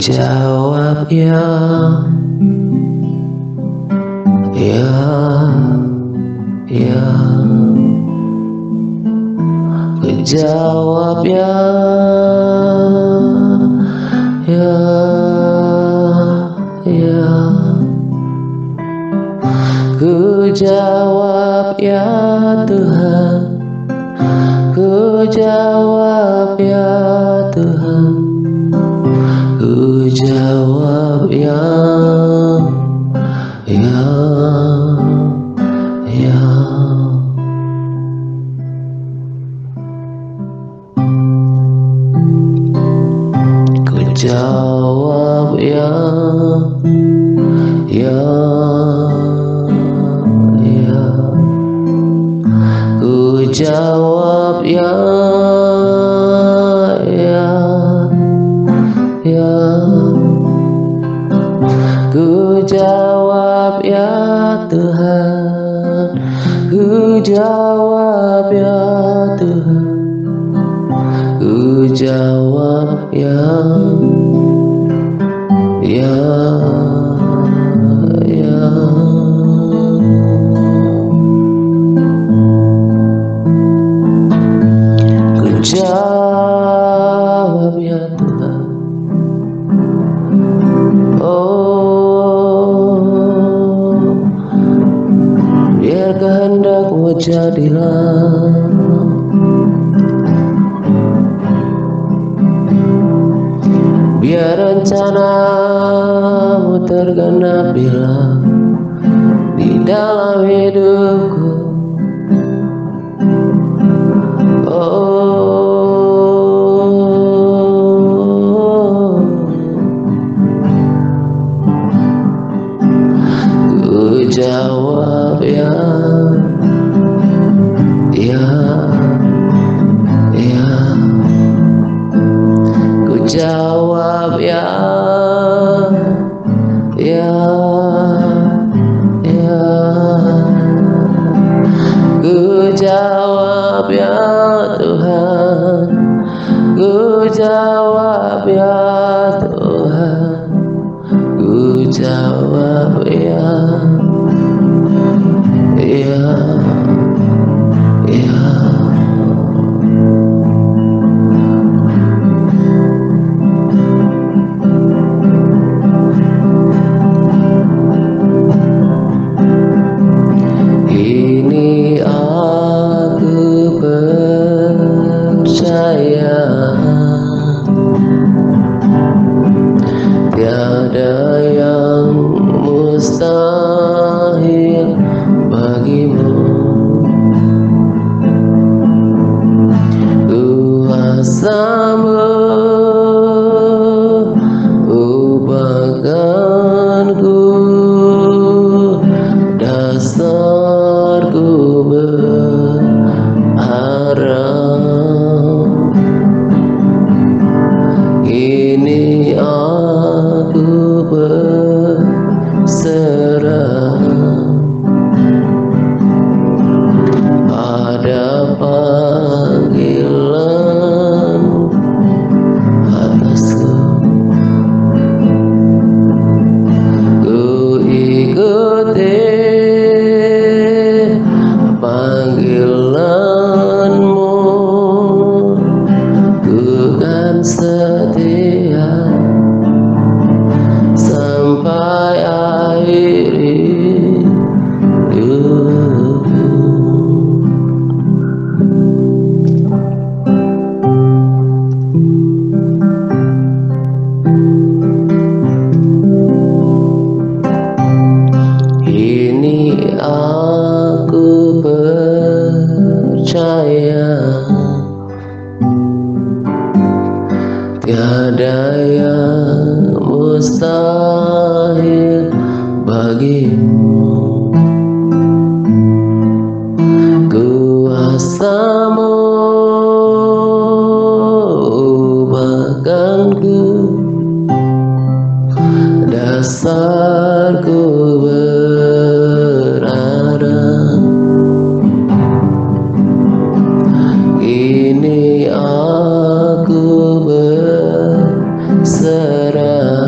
jawab ya, ya, ya. Ku jawab ya, ya, ya. Ku jawab ya Tuhan, ku jawab ya Tuhan, ku jawab ya, ya, ya. Ku jawab ya, ya, ya. Ku jawab ya, ya, ya. Ku jawab ya Tuhan, ku jawab ya Tuhan, ku jawab ya, ya, ya. Ku jawab ya Tuhan. Oh, biar kehendakmu jadilah, biar rencanamu tergenapilah di dalam hidupku. Oh, ku jawab ya, ya, ya. Ku jawab ya, ya, ya. Ku jawab ya Tuhan, ku jawab ya Tuhan, ku jawab ya, ya, ya. Ini aku percaya, tiada yang mustahil bagimu. Kuasamu ubahkanku, dasarku berharap. Ini aku berserah pada panggilan atasku. Ku ikuti panggilanmu, ku kan setia sampai akhir hidupku. Ini aku percaya, tiada yang mustahil bagimu. Kuasamu ubahkanku, dasarku berharap. Ini aku berserah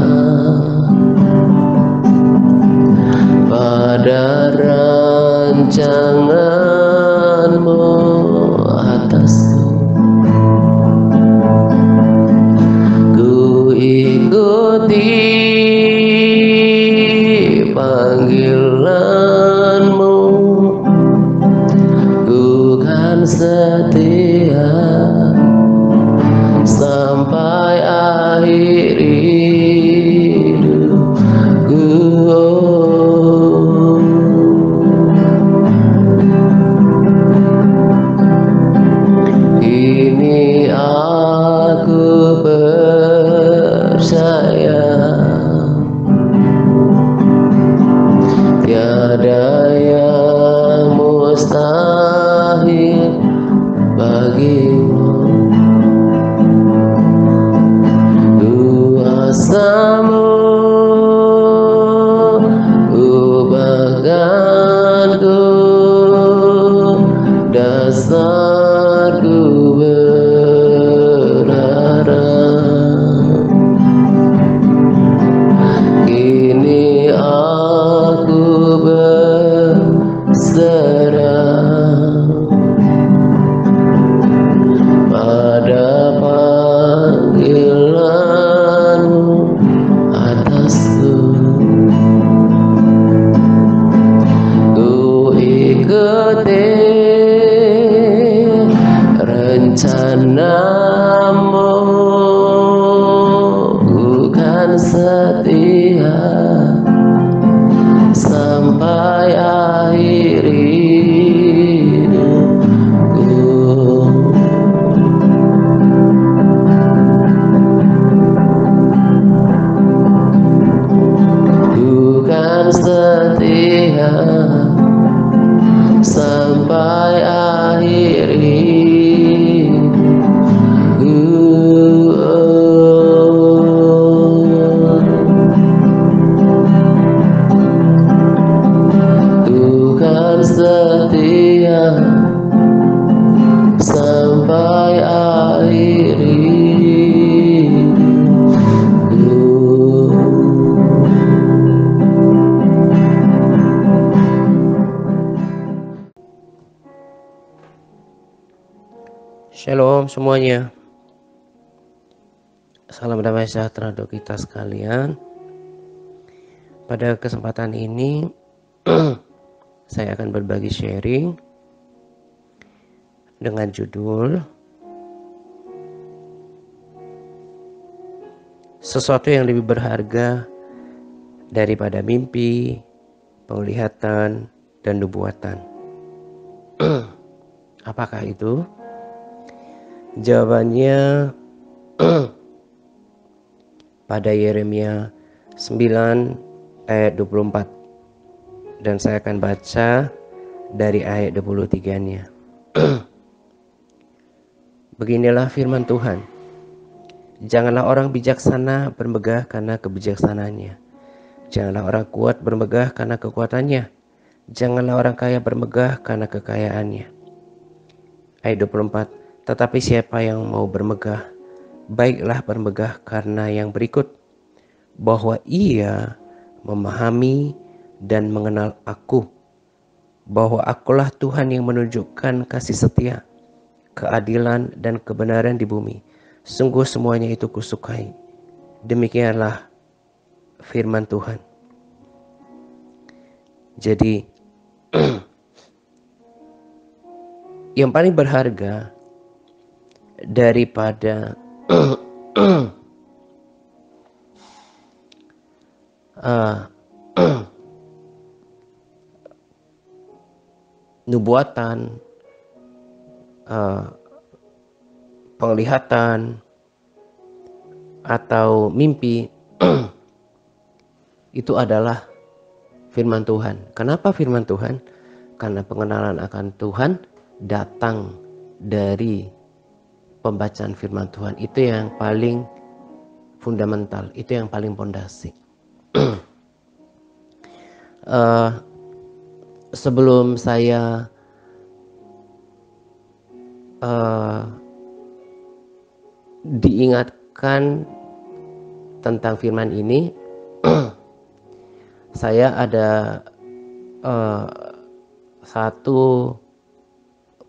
Shalom semuanya. Salam damai sejahtera untuk kita sekalian. Pada kesempatan ini saya akan berbagi sharing dengan judul sesuatu yang lebih berharga daripada mimpi, penglihatan, dan nubuatan. Apakah itu? Jawabannya pada Yeremia 9 ayat 24, dan saya akan baca dari ayat 23-nya. Beginilah firman Tuhan. Janganlah orang bijaksana bermegah karena kebijaksanaannya. Janganlah orang kuat bermegah karena kekuatannya. Janganlah orang kaya bermegah karena kekayaannya. Ayat 24. Tetapi siapa yang mau bermegah, baiklah bermegah karena yang berikut, bahwa ia memahami dan mengenal aku, bahwa akulah Tuhan yang menunjukkan kasih setia, keadilan dan kebenaran di bumi. Sungguh semuanya itu kusukai. Demikianlah firman Tuhan. Jadi yang paling berharga daripada nubuatan, penglihatan, atau mimpi itu adalah firman Tuhan. Kenapa firman Tuhan? Karena pengenalan akan Tuhan datang dari pembacaan firman Tuhan. Itu yang paling fundamental, itu yang paling pondasi. Sebelum saya diingatkan tentang firman ini, saya ada satu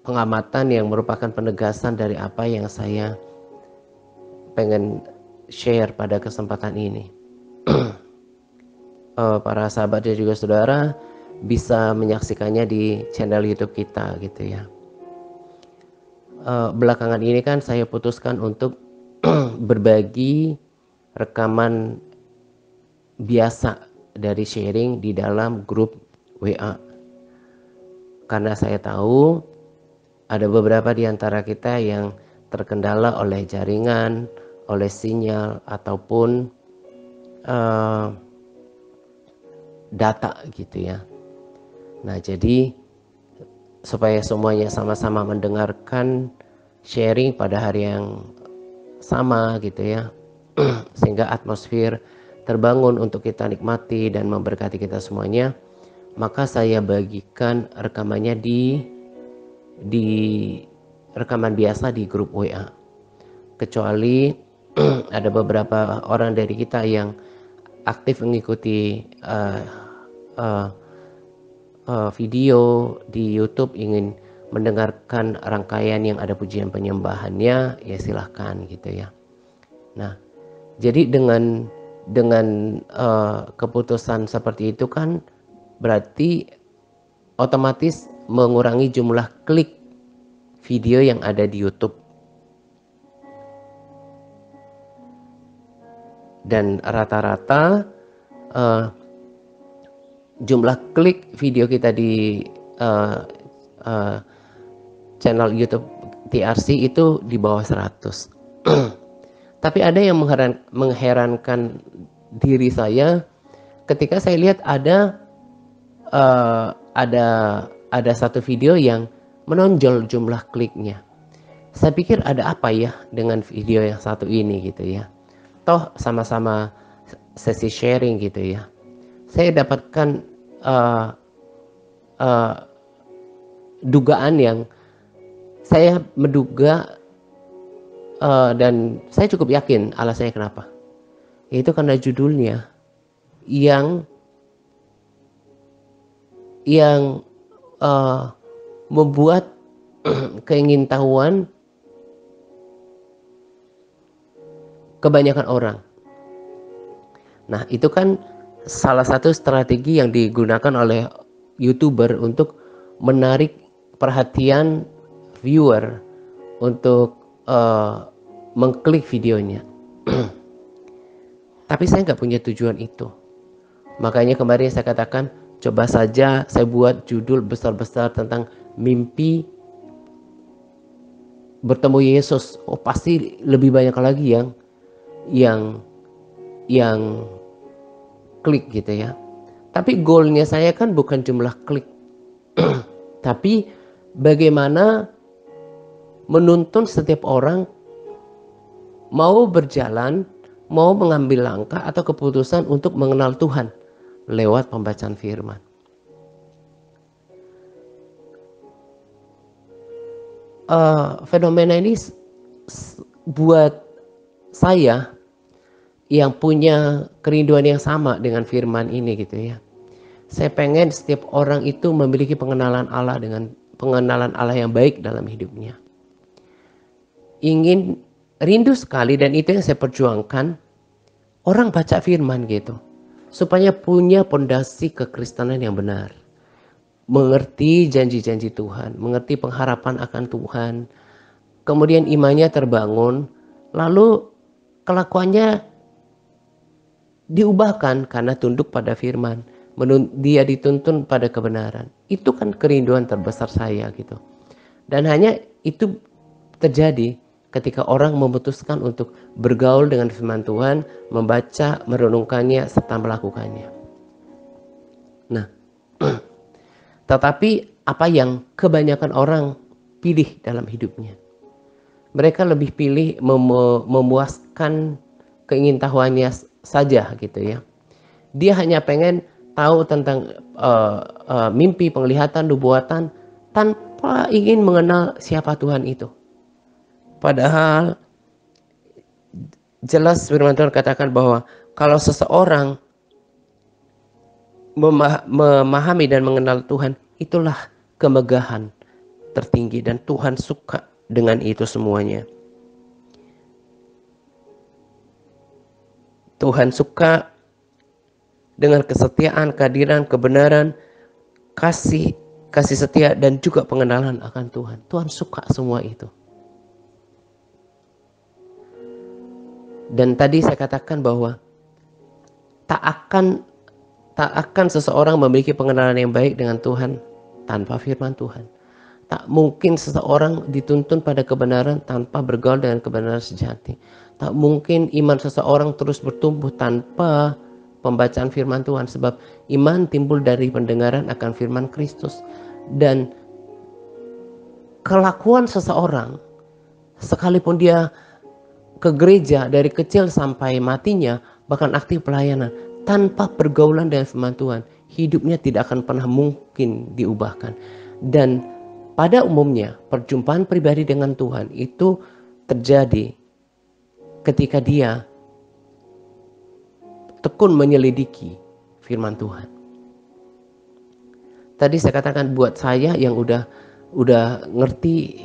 pengamatan yang merupakan penegasan dari apa yang saya pengen share pada kesempatan ini. Para sahabat dan juga saudara bisa menyaksikannya di channel YouTube kita gitu ya. Belakangan ini kan saya putuskan untuk berbagi rekaman biasa dari sharing di dalam grup WA. Karena saya tahu ada beberapa di antara kita yang terkendala oleh jaringan, oleh sinyal, ataupun data gitu ya. Nah, jadi supaya semuanya sama-sama mendengarkan sharing pada hari yang sama gitu ya, sehingga atmosfer terbangun untuk kita nikmati dan memberkati kita semuanya, maka saya bagikan rekamannya di rekaman biasa di grup WA. Kecuali ada beberapa orang dari kita yang aktif mengikuti video di YouTube, ingin mendengarkan rangkaian yang ada pujian penyembahannya, ya silahkan gitu ya. Nah, jadi dengan keputusan seperti itu kan berarti otomatis mengurangi jumlah klik video yang ada di YouTube. Dan rata-rata jumlah klik video kita di channel YouTube TRC itu di bawah 100. Tapi ada yang mengherankan diri saya ketika saya lihat ada satu video yang menonjol jumlah kliknya. Saya pikir ada apa ya dengan video yang satu ini gitu ya. Toh sama-sama sesi sharing gitu ya. Saya dapatkan dugaan yang saya menduga dan saya cukup yakin alasannya kenapa. Itu karena judulnya yang membuat keingintahuan kebanyakan orang. Nah, itu kan salah satu strategi yang digunakan oleh YouTuber untuk menarik perhatian viewer untuk mengklik videonya. Tapi saya nggak punya tujuan itu. Makanya kemarin saya katakan, coba saja saya buat judul besar-besar tentang mimpi bertemu Yesus. Oh, pasti lebih banyak lagi yang klik gitu ya. Tapi goalnya saya kan bukan jumlah klik, tapi bagaimana menuntun setiap orang mau berjalan, mau mengambil langkah atau keputusan untuk mengenal Tuhan lewat pembacaan firman. Fenomena ini buat saya yang punya kerinduan yang sama dengan firman ini gitu ya. Saya pengen setiap orang itu memiliki pengenalan Allah dengan pengenalan Allah yang baik dalam hidupnya. Ingin rindu sekali, dan itu yang saya perjuangkan, orang baca firman gitu. Supaya punya pondasi kekristenan yang benar. Mengerti janji-janji Tuhan, mengerti pengharapan akan Tuhan. Kemudian imannya terbangun, lalu kelakuannya diubahkan karena tunduk pada firman. Dia dituntun pada kebenaran. Itu kan kerinduan terbesar saya gitu. Dan hanya itu terjadi ketika orang memutuskan untuk bergaul dengan firman Tuhan, membaca, merenungkannya, serta melakukannya. Nah, tetapi apa yang kebanyakan orang pilih dalam hidupnya? Mereka lebih pilih memuaskan keingintahuannya saja gitu ya. Dia hanya pengen tahu tentang mimpi, penglihatan, nubuatan tanpa ingin mengenal siapa Tuhan itu. Padahal jelas firman Tuhan katakan bahwa kalau seseorang memahami dan mengenal Tuhan, itulah kemegahan tertinggi, dan Tuhan suka dengan itu semuanya. Tuhan suka dengan kesetiaan, keadilan, kebenaran, kasih setia, dan juga pengenalan akan Tuhan. Tuhan suka semua itu. Dan tadi saya katakan bahwa tak akan seseorang memiliki pengenalan yang baik dengan Tuhan tanpa firman Tuhan. Tak mungkin seseorang dituntun pada kebenaran tanpa bergaul dengan kebenaran sejati. Tak mungkin iman seseorang terus bertumbuh tanpa pembacaan firman Tuhan, sebab iman timbul dari pendengaran akan firman Kristus. Dan kelakuan seseorang, sekalipun dia ke gereja dari kecil sampai matinya, bahkan aktif pelayanan, tanpa pergaulan dengan firman Tuhan, hidupnya tidak akan pernah mungkin diubahkan. Dan pada umumnya perjumpaan pribadi dengan Tuhan itu terjadi ketika dia tekun menyelidiki firman Tuhan. Tadi saya katakan buat saya yang udah ngerti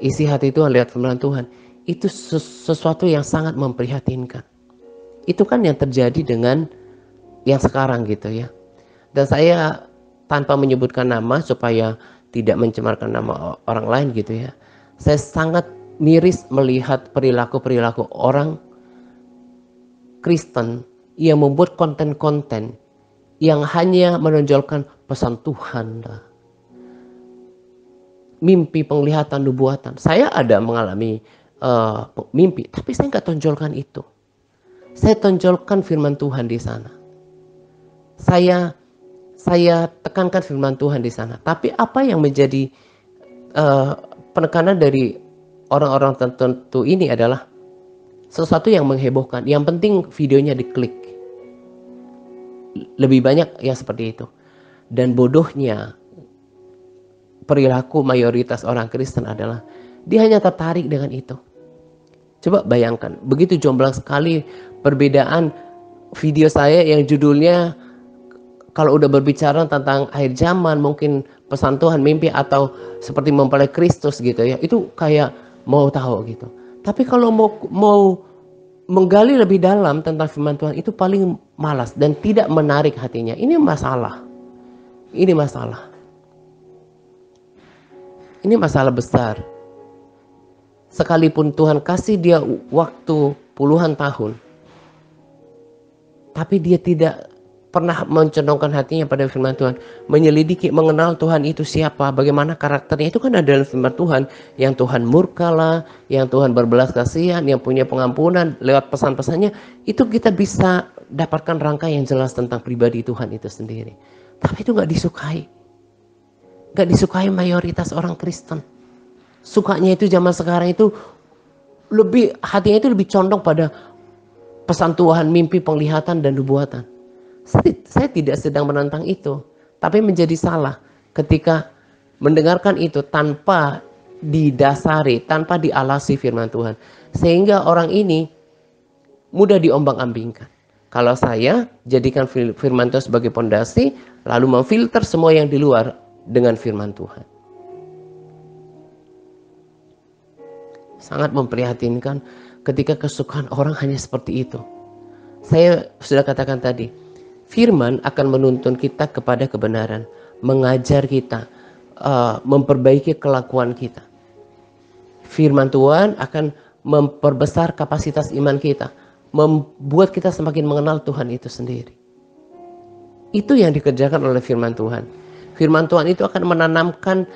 isi hati Tuhan lihat firman Tuhan, itu sesuatu yang sangat memprihatinkan. Itu kan yang terjadi dengan yang sekarang gitu ya. Dan saya tanpa menyebutkan nama supaya tidak mencemarkan nama orang lain gitu ya. Saya sangat miris melihat perilaku orang Kristen yang membuat konten-konten yang hanya menonjolkan pesan Tuhan, mimpi, penglihatan, nubuatan. Saya ada mengalami mimpi, tapi saya nggak tonjolkan itu. Saya tonjolkan firman Tuhan di sana. Saya tekankan firman Tuhan di sana. Tapi apa yang menjadi penekanan dari orang-orang tertentu ini adalah sesuatu yang menghebohkan. Yang penting videonya diklik. Lebih banyak yang seperti itu. Dan bodohnya perilaku mayoritas orang Kristen adalah dia hanya tertarik dengan itu. Coba bayangkan, begitu jomplang sekali perbedaan video saya yang judulnya kalau udah berbicara tentang akhir zaman, mungkin pesan Tuhan, mimpi, atau seperti mempelai Kristus gitu ya, itu kayak mau tahu gitu. Tapi kalau mau menggali lebih dalam tentang firman Tuhan itu paling malas dan tidak menarik hatinya. Ini masalah. Ini masalah. Ini masalah besar. Sekalipun Tuhan kasih dia waktu puluhan tahun, tapi dia tidak pernah mencondongkan hatinya pada firman Tuhan, menyelidiki, mengenal Tuhan itu siapa, bagaimana karakternya. Itu kan adalah firman Tuhan, yang Tuhan murkalah, yang Tuhan berbelas kasihan, yang punya pengampunan. Lewat pesan-pesannya itu kita bisa dapatkan rangka yang jelas tentang pribadi Tuhan itu sendiri. Tapi itu gak disukai. Gak disukai mayoritas orang Kristen. Sukanya itu zaman sekarang itu lebih, hatinya itu lebih condong pada pesan Tuhan, mimpi, penglihatan, dan nubuatan. Saya tidak sedang menentang itu, tapi menjadi salah ketika mendengarkan itu tanpa didasari, tanpa dialasi firman Tuhan. Sehingga orang ini mudah diombang-ambingkan. Kalau saya jadikan firman Tuhan sebagai pondasi, lalu memfilter semua yang di luar dengan firman Tuhan. Sangat memprihatinkan ketika kesukaan orang hanya seperti itu. Saya sudah katakan tadi, firman akan menuntun kita kepada kebenaran, mengajar kita, memperbaiki kelakuan kita. Firman Tuhan akan memperbesar kapasitas iman kita, membuat kita semakin mengenal Tuhan itu sendiri. Itu yang dikerjakan oleh firman Tuhan. Firman Tuhan itu akan menanamkan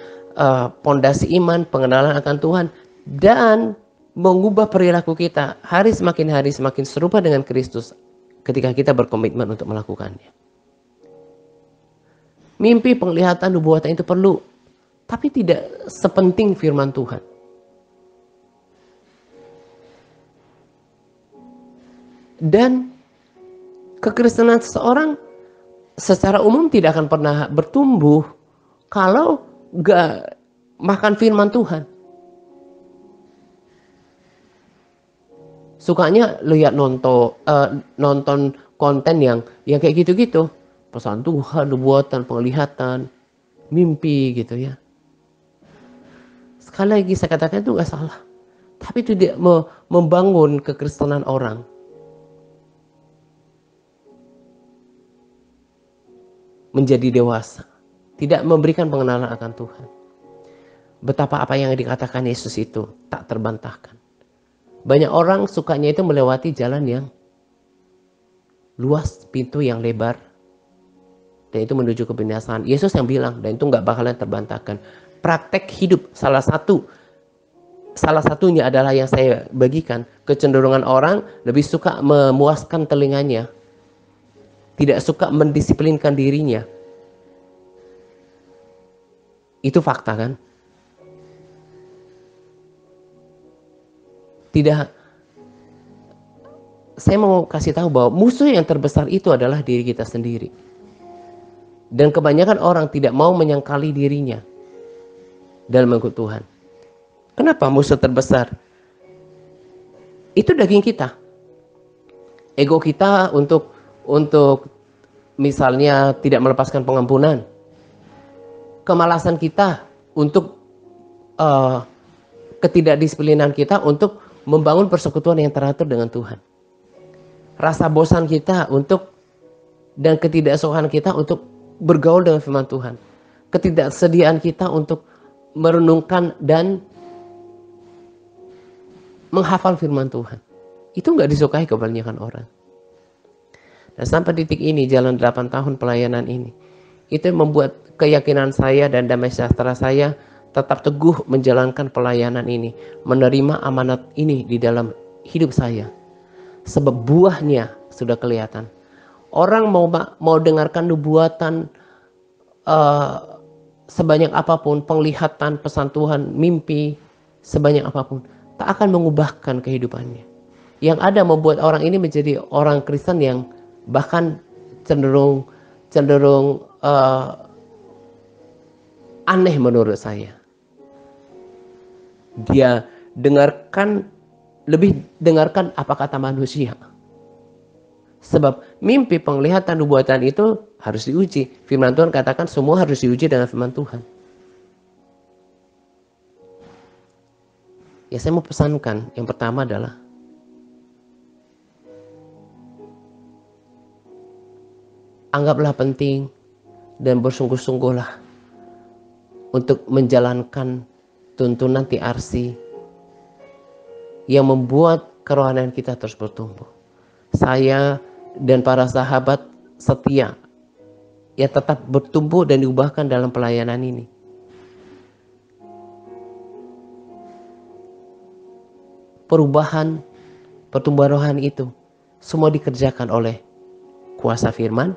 pondasi iman, pengenalan akan Tuhan, dan mengubah perilaku kita hari semakin serupa dengan Kristus ketika kita berkomitmen untuk melakukannya. Mimpi, penglihatan, nubuatan itu perlu, tapi tidak sepenting firman Tuhan. Dan kekristenan seseorang secara umum tidak akan pernah bertumbuh kalau gak makan firman Tuhan. Sukanya lihat nonton konten yang kayak gitu-gitu. Pesan Tuhan, nubuatan, penglihatan, mimpi gitu ya. Sekali lagi saya katakan itu gak salah. Tapi itu tidak membangun kekristenan orang. Menjadi dewasa. Tidak memberikan pengenalan akan Tuhan. Betapa apa yang dikatakan Yesus itu tak terbantahkan. Banyak orang sukanya itu melewati jalan yang luas, pintu yang lebar. Dan itu menuju kebinasaan. Yesus yang bilang, dan itu gak bakalan terbantahkan. Praktek hidup salah satunya adalah yang saya bagikan. Kecenderungan orang lebih suka memuaskan telinganya. Tidak suka mendisiplinkan dirinya. Itu fakta kan? Tidak. Saya mau kasih tahu bahwa musuh yang terbesar itu adalah diri kita sendiri. Dan kebanyakan orang tidak mau menyangkali dirinya dalam mengikut Tuhan. Kenapa musuh terbesar? Itu daging kita. Ego kita untuk misalnya tidak melepaskan pengampunan. Kemalasan kita untuk ketidakdisiplinan kita untuk membangun persekutuan yang teratur dengan Tuhan. Rasa bosan kita dan ketidaksukaan kita untuk bergaul dengan firman Tuhan. Ketidaksediaan kita untuk merenungkan dan menghafal firman Tuhan. Itu nggak disukai kebanyakan orang. Dan sampai titik ini, jalan 8 tahun pelayanan ini, itu membuat keyakinan saya dan damai sejahtera saya tetap teguh menjalankan pelayanan ini, menerima amanat ini di dalam hidup saya. Sebab buahnya sudah kelihatan. Orang mau dengarkan nubuatan sebanyak apapun, penglihatan, pesan Tuhan, mimpi sebanyak apapun, tak akan mengubahkan kehidupannya. Yang ada membuat orang ini menjadi orang Kristen yang bahkan cenderung aneh menurut saya. Dia lebih dengarkan apa kata manusia. Sebab mimpi, penglihatan, nubuatan itu harus diuji. Firman Tuhan katakan semua harus diuji dengan firman Tuhan. Ya, saya mau pesankan, yang pertama adalah anggaplah penting dan bersungguh-sungguhlah untuk menjalankan tuntunan TRC yang membuat kerohanian kita terus bertumbuh. Saya dan para sahabat setia yang tetap bertumbuh dan diubahkan dalam pelayanan ini. Perubahan, pertumbuhan rohani itu semua dikerjakan oleh kuasa firman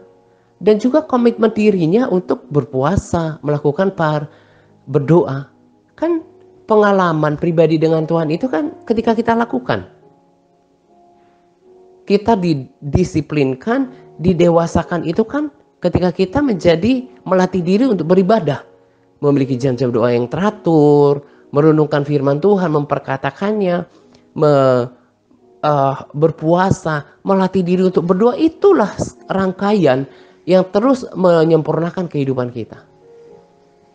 dan juga komitmen dirinya untuk berpuasa, melakukan berdoa. Kan pengalaman pribadi dengan Tuhan itu kan ketika kita lakukan, kita didisiplinkan, didewasakan itu kan ketika kita melatih diri untuk beribadah, memiliki jam-jam doa yang teratur, merenungkan firman Tuhan, memperkatakannya, berpuasa, melatih diri untuk berdoa. Itulah rangkaian yang terus menyempurnakan kehidupan kita.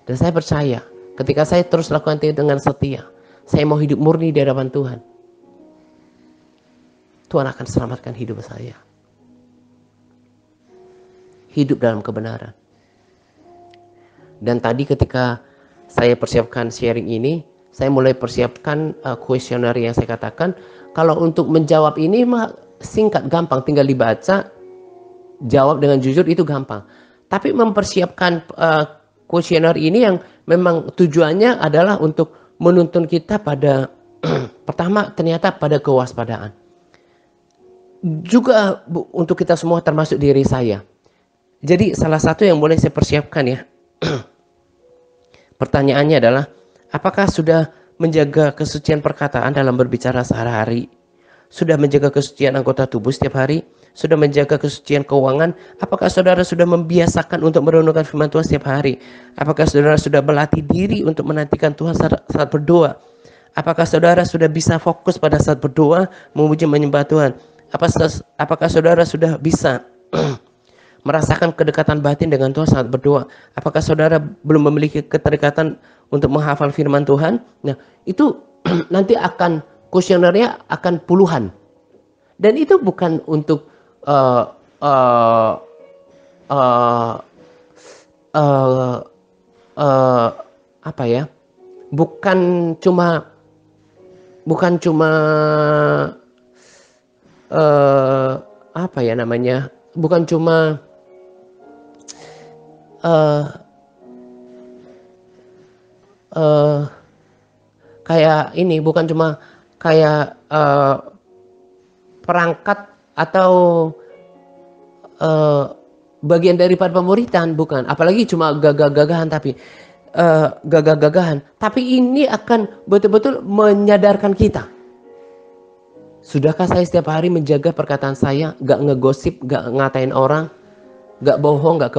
Dan saya percaya ketika saya terus lakukan itu dengan setia, saya mau hidup murni di hadapan Tuhan, Tuhan akan selamatkan hidup saya. Hidup dalam kebenaran. Dan tadi ketika saya persiapkan sharing ini, saya mulai persiapkan kuesioner yang saya katakan. Kalau untuk menjawab ini mah singkat, gampang, tinggal dibaca, jawab dengan jujur itu gampang. Tapi mempersiapkan kuesioner ini yang memang tujuannya adalah untuk menuntun kita pada pertama ternyata pada kewaspadaan. Juga untuk kita semua termasuk diri saya. Jadi salah satu yang boleh saya persiapkan ya. Pertanyaannya adalah, apakah sudah menjaga kesucian perkataan dalam berbicara sehari-hari? Sudah menjaga kesucian anggota tubuh setiap hari? Sudah menjaga kesucian keuangan? Apakah saudara sudah membiasakan untuk merenungkan firman Tuhan setiap hari? Apakah saudara sudah berlatih diri untuk menantikan Tuhan saat berdoa? Apakah saudara sudah bisa fokus pada saat berdoa, memuji menyembah Tuhan? Apakah saudara sudah bisa merasakan kedekatan batin dengan Tuhan saat berdoa? Apakah saudara belum memiliki keterikatan untuk menghafal firman Tuhan? Nah, itu nanti akan kuesionernya akan puluhan. Dan itu bukan untuk apa ya? Bukan cuma apa ya namanya? Bukan cuma kayak ini, bukan cuma kayak perangkat atau bagian daripada pemuritan, bukan. Apalagi cuma gagah-gagahan, tapi gagah-gagahan. Tapi ini akan betul-betul menyadarkan kita. Sudahkah saya setiap hari menjaga perkataan saya, gak ngegosip, gak ngatain orang, gak bohong, gak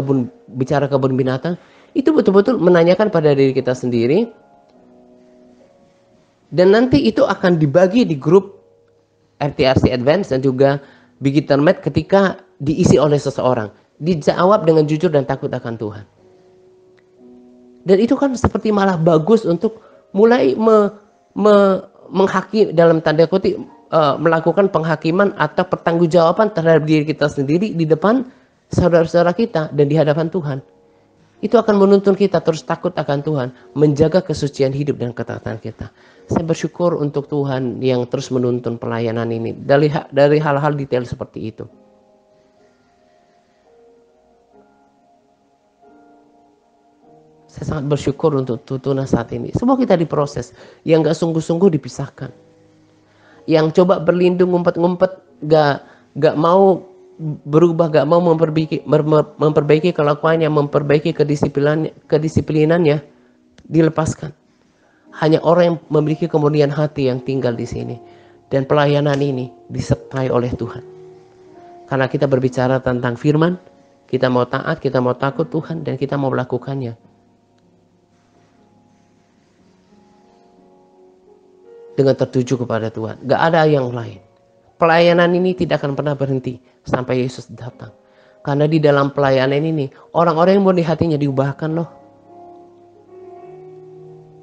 bicara kebun binatang? Itu betul-betul menanyakan pada diri kita sendiri. Dan nanti itu akan dibagi di grup RTRC Advance dan juga Beginner Med ketika diisi oleh seseorang. Dijawab dengan jujur dan takut akan Tuhan. Dan itu kan seperti malah bagus untuk mulai menghakimi, dalam tanda kutip, melakukan penghakiman atau pertanggungjawaban terhadap diri kita sendiri di depan saudara-saudara kita dan di hadapan Tuhan. Itu akan menuntun kita terus takut akan Tuhan, menjaga kesucian hidup dan ketaatan kita. Saya bersyukur untuk Tuhan yang terus menuntun pelayanan ini dari hal-hal detail seperti itu. Saya sangat bersyukur untuk tuntunan saat ini. Semua kita diproses, yang gak sungguh-sungguh dipisahkan. Yang coba berlindung, ngumpet-ngumpet, gak mau berubah, gak mau memperbaiki kelakuannya, memperbaiki kedisiplinannya, dilepaskan. Hanya orang yang memiliki kemurnian hati yang tinggal di sini. Dan pelayanan ini disertai oleh Tuhan. Karena kita berbicara tentang firman, kita mau taat, kita mau takut Tuhan, dan kita mau melakukannya. Dengan tertuju kepada Tuhan. Gak ada yang lain. Pelayanan ini tidak akan pernah berhenti sampai Yesus datang. Karena di dalam pelayanan ini, orang-orang yang murni hatinya diubahkan loh.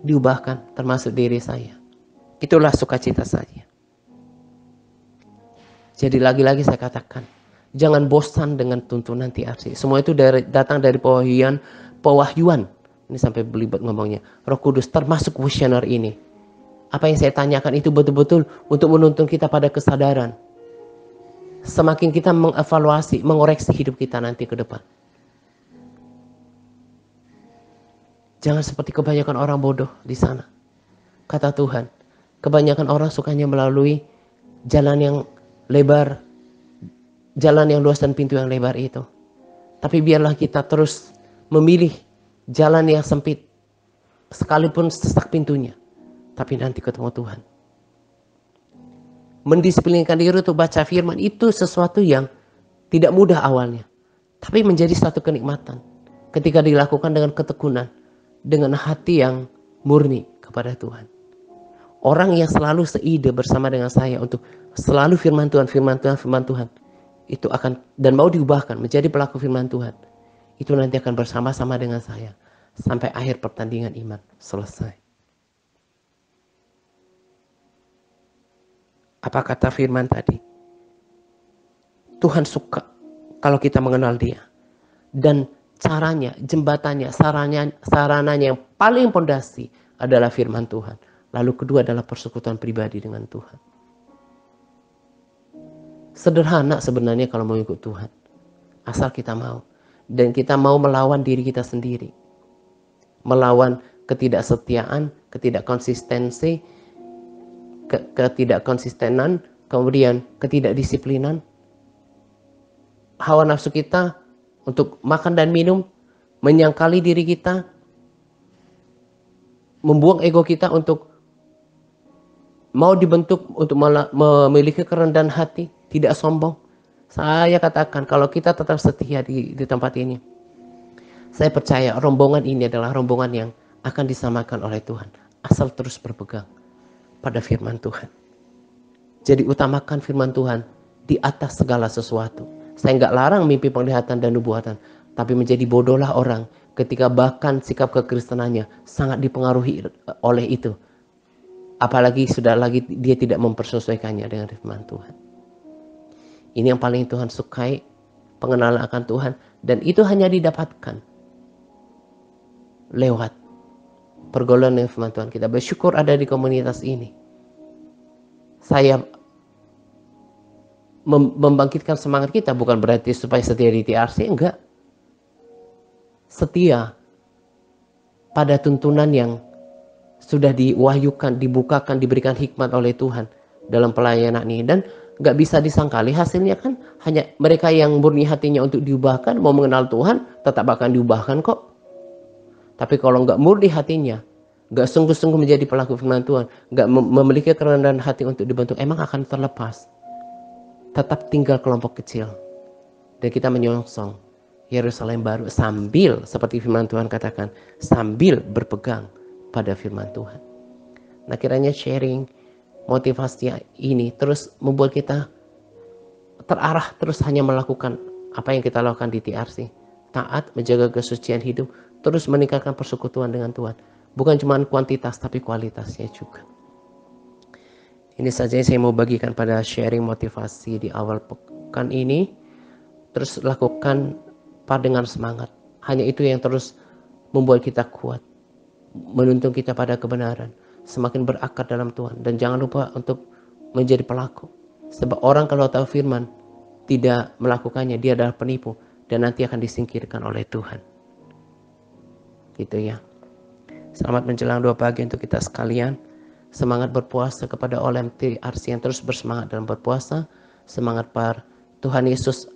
Diubahkan, termasuk diri saya. Itulah sukacita saya. Jadi lagi-lagi saya katakan, Jangan bosan dengan tuntunan TRC. Semua itu datang dari pewahyuan. Ini sampai belibet ngomongnya. Roh Kudus termasuk kuesioner ini. Apa yang saya tanyakan itu betul-betul untuk menuntun kita pada kesadaran. Semakin kita mengevaluasi, mengoreksi hidup kita nanti ke depan. Jangan seperti kebanyakan orang bodoh di sana. Kata Tuhan, kebanyakan orang sukanya melalui jalan yang lebar, jalan yang luas dan pintu yang lebar itu. Tapi biarlah kita terus memilih jalan yang sempit, sekalipun sesak pintunya. Tapi nanti ketemu Tuhan. Mendisiplinkan diri untuk baca firman itu sesuatu yang tidak mudah awalnya. Tapi menjadi satu kenikmatan. Ketika dilakukan dengan ketekunan. Dengan hati yang murni kepada Tuhan. Orang yang selalu seide bersama dengan saya untuk selalu firman Tuhan, firman Tuhan, firman Tuhan. Itu akan, dan mau diubahkan menjadi pelaku firman Tuhan. Itu nanti akan bersama-sama dengan saya. Sampai akhir pertandingan iman selesai. Apa kata firman tadi? Tuhan suka kalau kita mengenal Dia. Dan caranya, jembatannya, sarananya yang paling pondasi adalah firman Tuhan. Lalu kedua adalah persekutuan pribadi dengan Tuhan. Sederhana sebenarnya kalau mau ikut Tuhan. Asal kita mau. Dan kita mau melawan diri kita sendiri. Melawan ketidaksetiaan, ketidakkonsistensi, ketidakkonsistenan, kemudian ketidakdisiplinan. Hawa nafsu kita untuk makan dan minum, menyangkali diri kita, membuang ego kita untuk mau dibentuk untuk memiliki kerendahan hati, tidak sombong. Saya katakan kalau kita tetap setia di tempat ini, saya percaya rombongan ini adalah rombongan yang akan disamakan oleh Tuhan. Asal terus berpegang pada firman Tuhan. Jadi utamakan firman Tuhan di atas segala sesuatu. Saya nggak larang mimpi penglihatan dan nubuatan. Tapi menjadi bodohlah orang ketika bahkan sikap kekristenannya sangat dipengaruhi oleh itu. Apalagi sudah lagi dia tidak mempersesuaikannya dengan firman Tuhan. Ini yang paling Tuhan sukai, pengenalan akan Tuhan. Dan itu hanya didapatkan lewat pergaulan dengan firman Tuhan. Kita bersyukur ada di komunitas ini. Saya membangkitkan semangat kita bukan berarti supaya setia di TRC, enggak. Setia pada tuntunan yang sudah diwahyukan, dibukakan, diberikan hikmat oleh Tuhan dalam pelayanan ini. Dan enggak bisa disangkali hasilnya kan hanya mereka yang murni hatinya untuk diubahkan, mau mengenal Tuhan, tetap akan diubahkan kok. Tapi kalau enggak murni hatinya, enggak sungguh-sungguh menjadi pelaku firman Tuhan, enggak memiliki kerendahan hati untuk dibentuk, emang akan terlepas. Tetap tinggal kelompok kecil. Dan kita menyongsong Yerusalem baru sambil, seperti firman Tuhan katakan, sambil berpegang pada firman Tuhan. Nah kiranya sharing, motivasi ini terus membuat kita terarah terus hanya melakukan apa yang kita lakukan di TRC. Taat, menjaga kesucian hidup, terus meningkatkan persekutuan dengan Tuhan. Bukan cuma kuantitas tapi kualitasnya juga. Ini saja yang saya mau bagikan pada sharing motivasi di awal pekan ini. Terus lakukan dengan semangat. Hanya itu yang terus membuat kita kuat. Menuntun kita pada kebenaran. Semakin berakar dalam Tuhan. Dan jangan lupa untuk menjadi pelaku. Sebab orang kalau tahu firman tidak melakukannya, dia adalah penipu. Dan nanti akan disingkirkan oleh Tuhan. Gitu ya. Selamat menjelang 2 pagi untuk kita sekalian. Semangat berpuasa kepada OLM TRC yang terus bersemangat dalam berpuasa. Semangat par Tuhan Yesus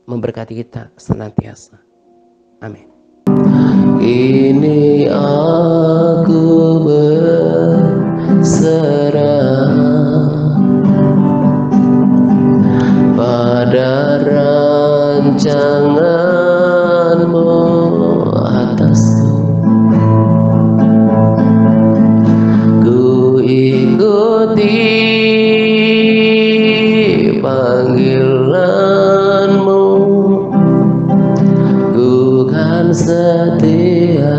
memberkati kita senantiasa. Amin. Ini aku berserah pada rancangan-Mu atasku. Ku ikuti panggilan-Mu, ku kan setia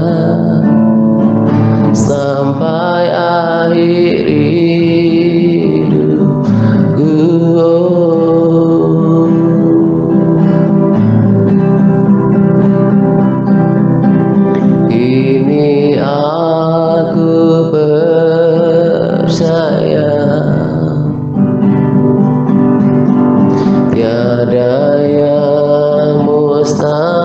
sampai akhir hidupku. Sa